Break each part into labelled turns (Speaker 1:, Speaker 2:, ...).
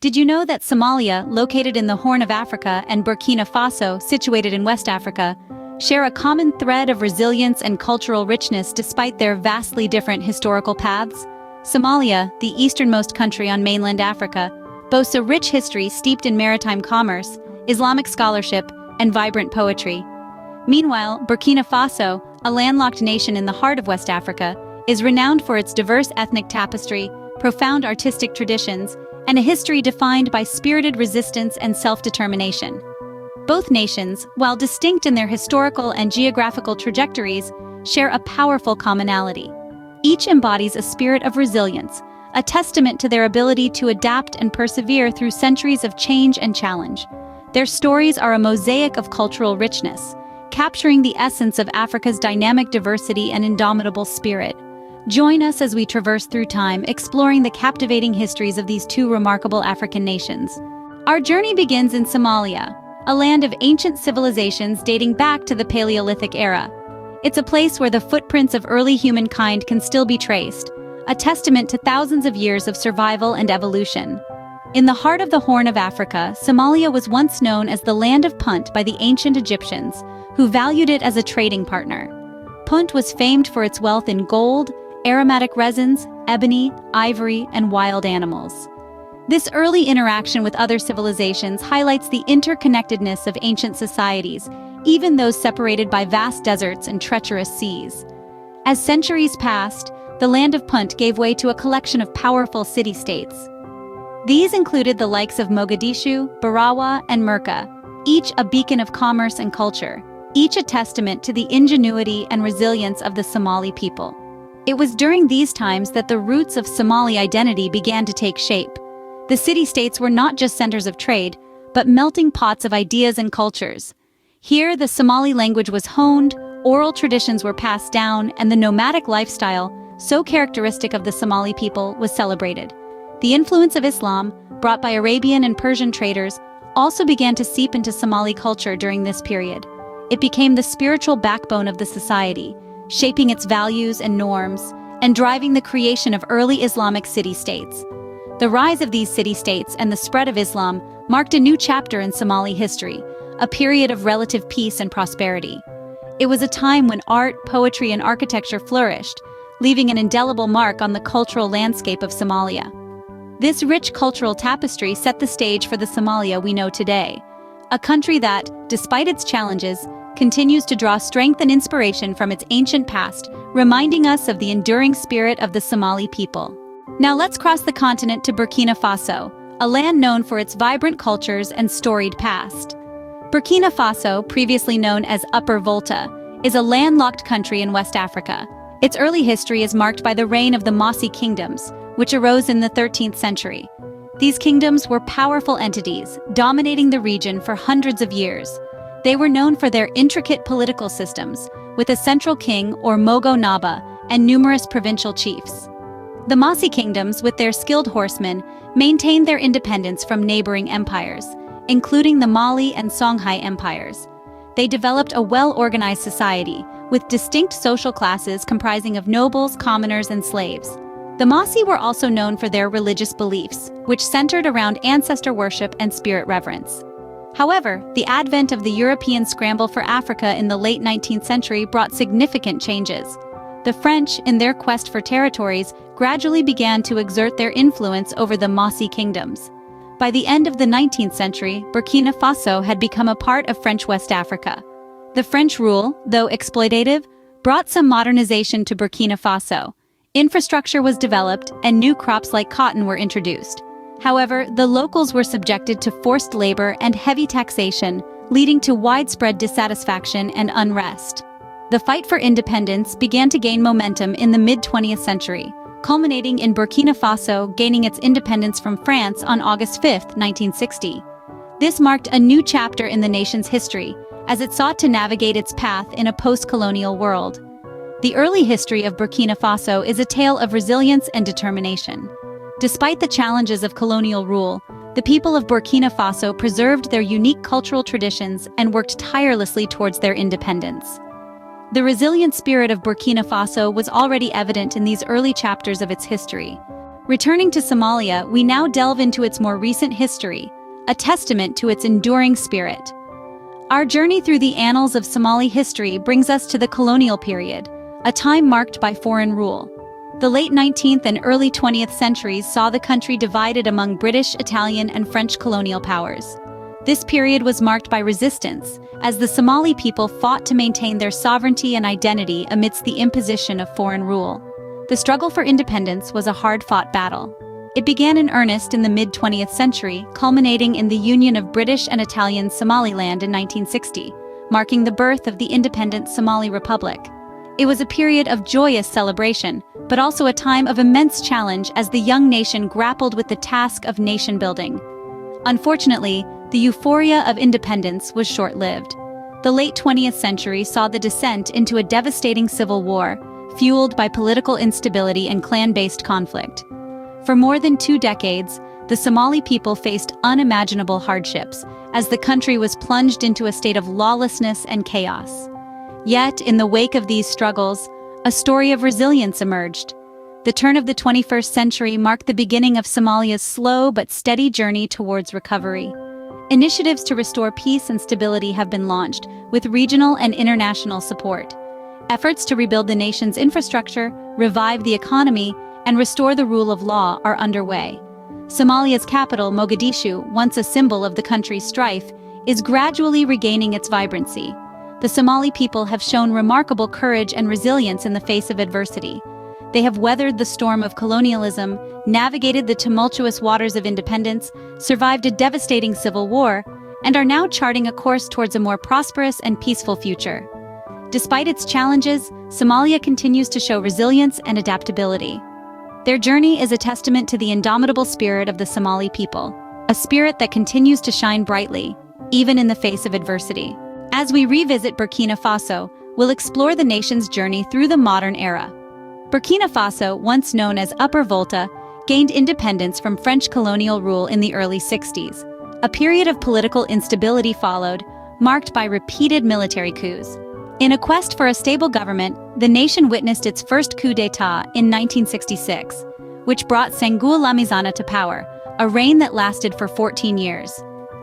Speaker 1: Did you know that Somalia, located in the Horn of Africa, and Burkina Faso, situated in West Africa, share a common thread of resilience and cultural richness despite their vastly different historical paths? Somalia, the easternmost country on mainland Africa, boasts a rich history steeped in maritime commerce, Islamic scholarship, and vibrant poetry. Meanwhile, Burkina Faso, a landlocked nation in the heart of West Africa, is renowned for its diverse ethnic tapestry, profound artistic traditions, and a history defined by spirited resistance and self-determination. Both nations, while distinct in their historical and geographical trajectories, share a powerful commonality. Each embodies a spirit of resilience, a testament to their ability to adapt and persevere through centuries of change and challenge. Their stories are a mosaic of cultural richness, capturing the essence of Africa's dynamic diversity and indomitable spirit. Join us as we traverse through time, exploring the captivating histories of these two remarkable African nations. Our journey begins in Somalia, a land of ancient civilizations dating back to the Paleolithic era. It's a place where the footprints of early humankind can still be traced, a testament to thousands of years of survival and evolution. In the heart of the Horn of Africa, Somalia was once known as the Land of Punt by the ancient Egyptians, who valued it as a trading partner. Punt was famed for its wealth in gold, aromatic resins, ebony, ivory, and wild animals. This early interaction with other civilizations highlights the interconnectedness of ancient societies, even those separated by vast deserts and treacherous seas. As centuries passed, the Land of Punt gave way to a collection of powerful city-states. These included the likes of Mogadishu, Barawa, and Merka, each a beacon of commerce and culture, each a testament to the ingenuity and resilience of the Somali people. It was during these times that the roots of Somali identity began to take shape. The city-states were not just centers of trade, but melting pots of ideas and cultures. Here, the Somali language was honed, oral traditions were passed down, and the nomadic lifestyle, so characteristic of the Somali people, was celebrated. The influence of Islam, brought by Arabian and Persian traders, also began to seep into Somali culture during this period. It became the spiritual backbone of the society, shaping its values and norms, and driving the creation of early Islamic city-states. The rise of these city-states and the spread of Islam marked a new chapter in Somali history, a period of relative peace and prosperity. It was a time when art, poetry, and architecture flourished, leaving an indelible mark on the cultural landscape of Somalia. This rich cultural tapestry set the stage for the Somalia we know today, a country that, despite its challenges, continues to draw strength and inspiration from its ancient past, reminding us of the enduring spirit of the Somali people. Now let's cross the continent to Burkina Faso, a land known for its vibrant cultures and storied past. Burkina Faso, previously known as Upper Volta, is a landlocked country in West Africa. Its early history is marked by the reign of the Mossi kingdoms, which arose in the 13th century. These kingdoms were powerful entities, dominating the region for hundreds of years. They were known for their intricate political systems, with a central king or Mogo Naba and numerous provincial chiefs. The Mossi kingdoms, with their skilled horsemen, maintained their independence from neighboring empires, including the Mali and Songhai empires. They developed a well-organized society, with distinct social classes comprising of nobles, commoners, and slaves. The Mossi were also known for their religious beliefs, which centered around ancestor worship and spirit reverence. However, the advent of the European scramble for Africa in the late 19th century brought significant changes. The French, in their quest for territories, gradually began to exert their influence over the Mossi kingdoms. By the end of the 19th century, Burkina Faso had become a part of French West Africa. The French rule, though exploitative, brought some modernization to Burkina Faso. Infrastructure was developed, and new crops like cotton were introduced. However, the locals were subjected to forced labor and heavy taxation, leading to widespread dissatisfaction and unrest. The fight for independence began to gain momentum in the mid-20th century, culminating in Burkina Faso gaining its independence from France on August 5, 1960. This marked a new chapter in the nation's history, as it sought to navigate its path in a post-colonial world. The early history of Burkina Faso is a tale of resilience and determination. Despite the challenges of colonial rule, the people of Burkina Faso preserved their unique cultural traditions and worked tirelessly towards their independence. The resilient spirit of Burkina Faso was already evident in these early chapters of its history. Returning to Somalia, we now delve into its more recent history, a testament to its enduring spirit. Our journey through the annals of Somali history brings us to the colonial period, a time marked by foreign rule. The late 19th and early 20th centuries saw the country divided among British, Italian, and French colonial powers. This period was marked by resistance, as the Somali people fought to maintain their sovereignty and identity amidst the imposition of foreign rule. The struggle for independence was a hard-fought battle. It began in earnest in the mid-20th century, culminating in the union of British and Italian Somaliland in 1960, marking the birth of the independent Somali Republic. It was a period of joyous celebration, but also a time of immense challenge as the young nation grappled with the task of nation-building. Unfortunately, the euphoria of independence was short-lived. The late 20th century saw the descent into a devastating civil war, fueled by political instability and clan-based conflict. For more than 2 decades, the Somali people faced unimaginable hardships, as the country was plunged into a state of lawlessness and chaos. Yet, in the wake of these struggles, a story of resilience emerged. The turn of the 21st century marked the beginning of Somalia's slow but steady journey towards recovery. Initiatives to restore peace and stability have been launched, with regional and international support. Efforts to rebuild the nation's infrastructure, revive the economy, and restore the rule of law are underway. Somalia's capital, Mogadishu, once a symbol of the country's strife, is gradually regaining its vibrancy. The Somali people have shown remarkable courage and resilience in the face of adversity. They have weathered the storm of colonialism, navigated the tumultuous waters of independence, survived a devastating civil war, and are now charting a course towards a more prosperous and peaceful future. Despite its challenges, Somalia continues to show resilience and adaptability. Their journey is a testament to the indomitable spirit of the Somali people, a spirit that continues to shine brightly, even in the face of adversity. As we revisit Burkina Faso, we'll explore the nation's journey through the modern era. Burkina Faso, once known as Upper Volta, gained independence from French colonial rule in the early 60s. A period of political instability followed, marked by repeated military coups. In a quest for a stable government, the nation witnessed its first coup d'état in 1966, which brought Senghor Lamizana to power, a reign that lasted for 14 years.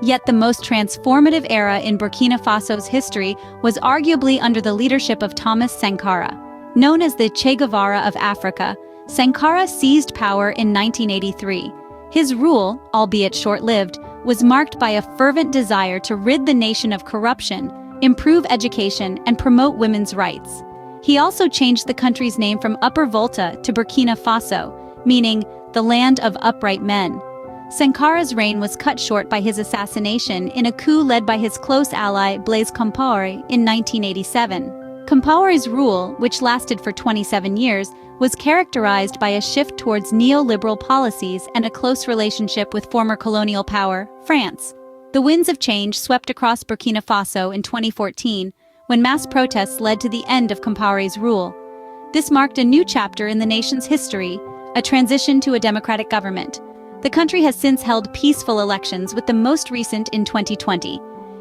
Speaker 1: Yet the most transformative era in Burkina Faso's history was arguably under the leadership of Thomas Sankara. Known as the Che Guevara of Africa, Sankara seized power in 1983. His rule, albeit short-lived, was marked by a fervent desire to rid the nation of corruption, improve education, and promote women's rights. He also changed the country's name from Upper Volta to Burkina Faso, meaning the land of upright men. Sankara's reign was cut short by his assassination in a coup led by his close ally Blaise Compaoré in 1987. Compaoré's rule, which lasted for 27 years, was characterized by a shift towards neoliberal policies and a close relationship with former colonial power, France. The winds of change swept across Burkina Faso in 2014, when mass protests led to the end of Compaoré's rule. This marked a new chapter in the nation's history, a transition to a democratic government. The country has since held peaceful elections, with the most recent in 2020.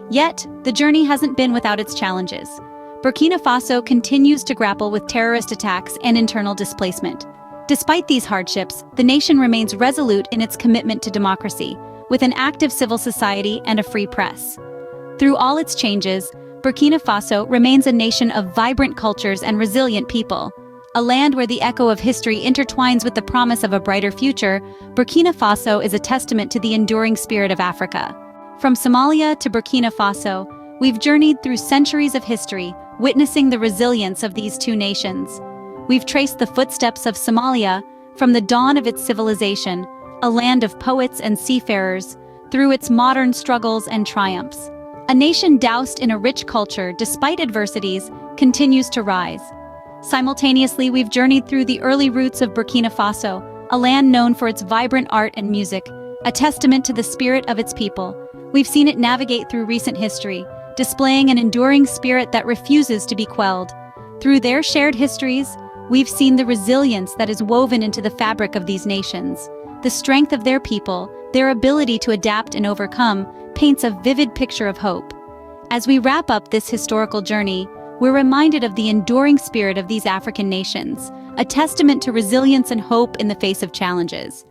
Speaker 1: Yet, the journey hasn't been without its challenges. Burkina Faso continues to grapple with terrorist attacks and internal displacement. Despite these hardships, the nation remains resolute in its commitment to democracy, with an active civil society and a free press. Through all its changes, Burkina Faso remains a nation of vibrant cultures and resilient people. A land where the echo of history intertwines with the promise of a brighter future, Burkina Faso is a testament to the enduring spirit of Africa. From Somalia to Burkina Faso, we've journeyed through centuries of history, witnessing the resilience of these two nations. We've traced the footsteps of Somalia from the dawn of its civilization, a land of poets and seafarers, through its modern struggles and triumphs. A nation doused in a rich culture despite adversities continues to rise. Simultaneously, we've journeyed through the early roots of Burkina Faso, a land known for its vibrant art and music, a testament to the spirit of its people. We've seen it navigate through recent history, displaying an enduring spirit that refuses to be quelled. Through their shared histories, we've seen the resilience that is woven into the fabric of these nations. The strength of their people, their ability to adapt and overcome, paints a vivid picture of hope. As we wrap up this historical journey, we're reminded of the enduring spirit of these African nations, a testament to resilience and hope in the face of challenges.